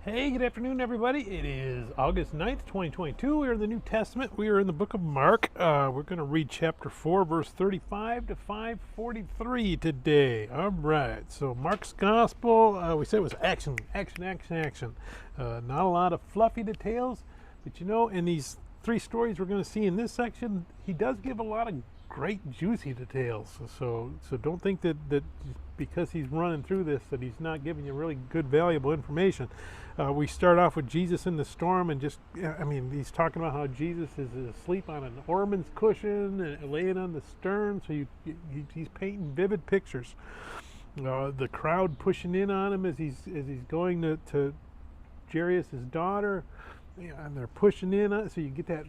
Hey, good afternoon, everybody. It is August 9th, 2022. We are in the New Testament. We are in the book of Mark. We're going to read chapter 4, verse 35 to 543 today. All right. So, Mark's gospel, we said it was action, action, action, action. Not a lot of fluffy details, but in these three stories we're going to see in this section, he does give a lot of great, juicy details. So don't think that because he's running through this that he's not giving you really good, valuable information. We start off with Jesus in the storm, and he's talking about how Jesus is asleep on an oarman's cushion and laying on the stern. So he's painting vivid pictures. The crowd pushing in on him as he's going to Jairus' daughter, and they're pushing in on it. So you get that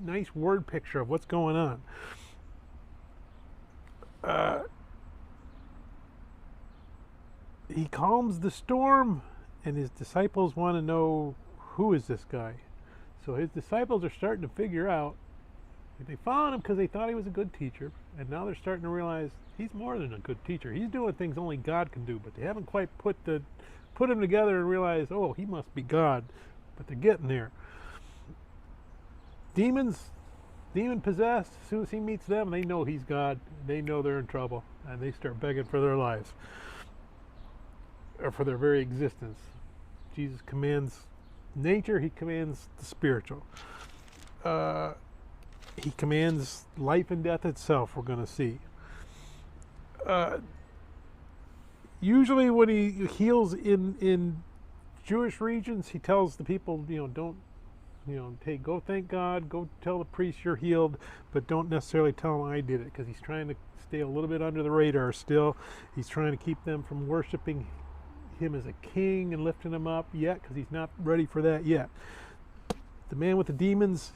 nice word picture of what's going on. He calms the storm, and his disciples want to know, who is this guy? So his disciples are starting to figure out that they followed him because they thought he was a good teacher, and now they're starting to realize he's more than a good teacher. He's doing things only God can do, but they haven't quite put him together and realized, oh, he must be God. But they're getting there. Demon possessed, as soon as he meets them, they know he's God. They know they're in trouble, and they start begging for their lives, or for their very existence. Jesus commands nature, he commands the spiritual. He commands life and death itself, we're going to see. Usually when he heals in Jewish regions, he tells the people, don't go thank God, go tell the priest you're healed, but don't necessarily tell them I did it, because he's trying to stay a little bit under the radar still. He's trying to keep them from worshiping him as a king and lifting him up yet, because he's not ready for that yet. The man with the demons,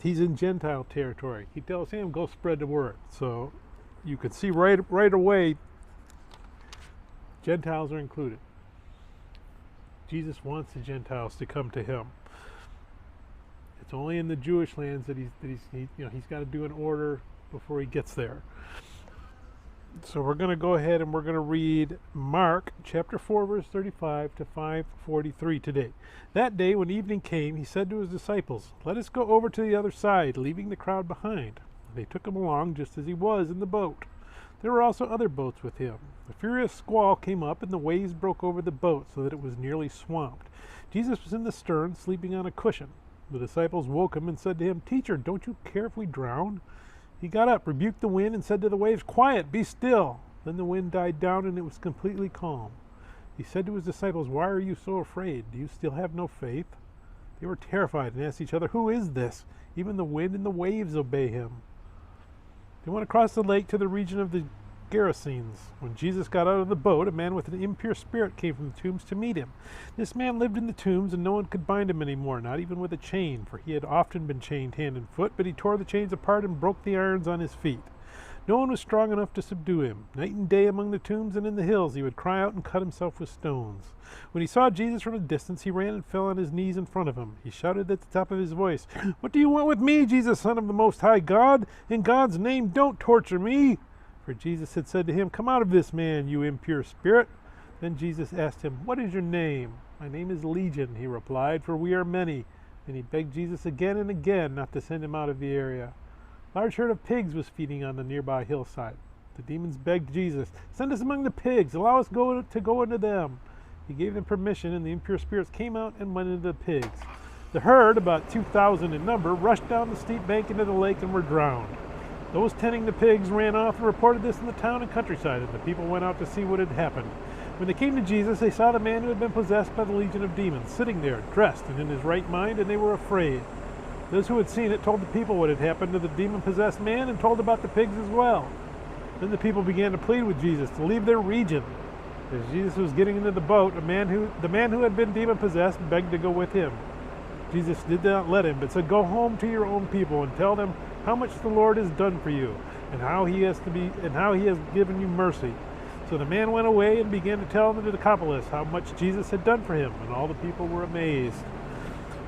he's in Gentile territory. He tells him, go spread the word. So you can see right away, Gentiles are included. Jesus wants the Gentiles to come to him. It's only in the Jewish lands that he's got to do an order before he gets there. So we're going to go ahead and we're going to read Mark chapter 4, verse 35 to 543 today. That day when evening came, he said to his disciples, let us go over to the other side, leaving the crowd behind. They took him along just as he was in the boat. There were also other boats with him. A furious squall came up, and the waves broke over the boat so that it was nearly swamped. Jesus was in the stern, sleeping on a cushion. The disciples woke him and said to him, Teacher, don't you care if we drown? He got up, rebuked the wind, and said to the waves, Quiet, be still. Then the wind died down, and it was completely calm. He said to his disciples, Why are you so afraid? Do you still have no faith? They were terrified and asked each other, Who is this? Even the wind and the waves obey him. They went across the lake to the region of the Gerasenes. When Jesus got out of the boat, a man with an impure spirit came from the tombs to meet him. This man lived in the tombs, and no one could bind him anymore, not even with a chain, for he had often been chained hand and foot, but he tore the chains apart and broke the irons on his feet. No one was strong enough to subdue him. Night and day among the tombs and in the hills he would cry out and cut himself with stones. When he saw Jesus from a distance, he ran and fell on his knees in front of him. He shouted at the top of his voice, What do you want with me, Jesus, Son of the Most High God? In God's name, don't torture me. For Jesus had said to him, Come out of this man, you impure spirit. Then Jesus asked him, What is your name? My name is Legion, he replied, for we are many. And he begged Jesus again and again not to send him out of the area. A large herd of pigs was feeding on the nearby hillside. The demons begged Jesus, Send us among the pigs, allow us to go into them. He gave them permission, and the impure spirits came out and went into the pigs. The herd, about 2,000 in number, rushed down the steep bank into the lake and were drowned. Those tending the pigs ran off and reported this in the town and countryside, and the people went out to see what had happened. When they came to Jesus, they saw the man who had been possessed by the legion of demons, sitting there, dressed and in his right mind, and they were afraid. Those who had seen it told the people what had happened to the demon-possessed man and told about the pigs as well. Then the people began to plead with Jesus to leave their region. As Jesus was getting into the boat, the man who had been demon-possessed begged to go with him. Jesus did not let him, but said, Go home to your own people and tell them how much the Lord has done for you, and how he has given you mercy. So the man went away and began to tell the Decapolis how much Jesus had done for him, and all the people were amazed.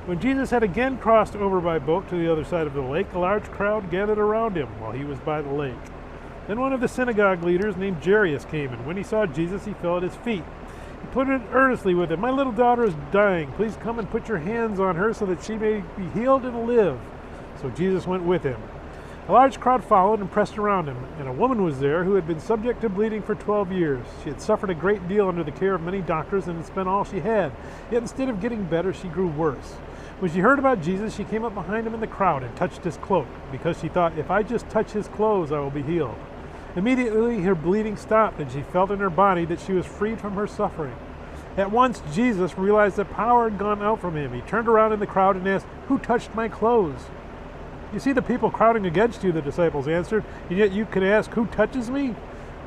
When Jesus had again crossed over by boat to the other side of the lake, a large crowd gathered around him while he was by the lake. Then one of the synagogue leaders named Jairus came, and when he saw Jesus, he fell at his feet. He pleaded earnestly with him, "My little daughter is dying. Please come and put your hands on her so that she may be healed and live." So Jesus went with him. A large crowd followed and pressed around him, and a woman was there who had been subject to bleeding for 12 years. She had suffered a great deal under the care of many doctors and had spent all she had. Yet instead of getting better, she grew worse. When she heard about Jesus, she came up behind him in the crowd and touched his cloak, because she thought, "If I just touch his clothes, I will be healed." Immediately her bleeding stopped, and she felt in her body that she was freed from her suffering. At once Jesus realized that power had gone out from him. He turned around in the crowd and asked, "Who touched my clothes?" "You see the people crowding against you," the disciples answered, "and yet you can ask, 'Who touches me?'"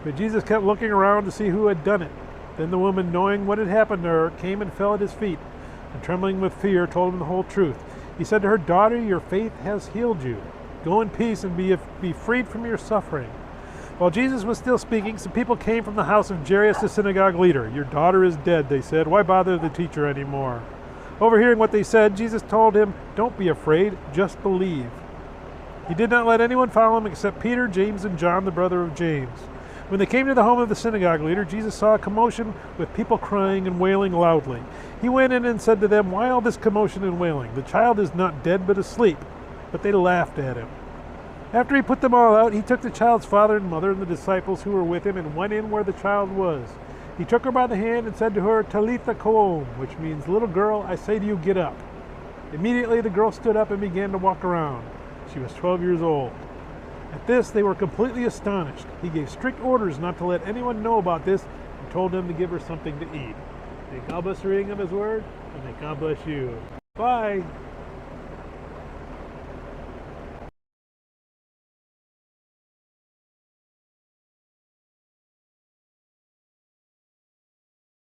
But Jesus kept looking around to see who had done it. Then the woman, knowing what had happened to her, came and fell at his feet, and trembling with fear, told him the whole truth. He said to her, "Daughter, your faith has healed you. Go in peace and be freed from your suffering." While Jesus was still speaking, some people came from the house of Jairus, the synagogue leader. "Your daughter is dead," they said. "Why bother the teacher anymore?" Overhearing what they said, Jesus told him, "Don't be afraid, just believe." He did not let anyone follow him except Peter, James, and John, the brother of James. When they came to the home of the synagogue leader, Jesus saw a commotion with people crying and wailing loudly. He went in and said to them, "Why all this commotion and wailing? The child is not dead but asleep." But they laughed at him. After he put them all out, he took the child's father and mother and the disciples who were with him and went in where the child was. He took her by the hand and said to her, "Talitha koum," which means, "Little girl, I say to you, get up." Immediately the girl stood up and began to walk around. She was 12 years old. At this, they were completely astonished. He gave strict orders not to let anyone know about this and told them to give her something to eat. May God bless the reading of His Word, and may God bless you. Bye.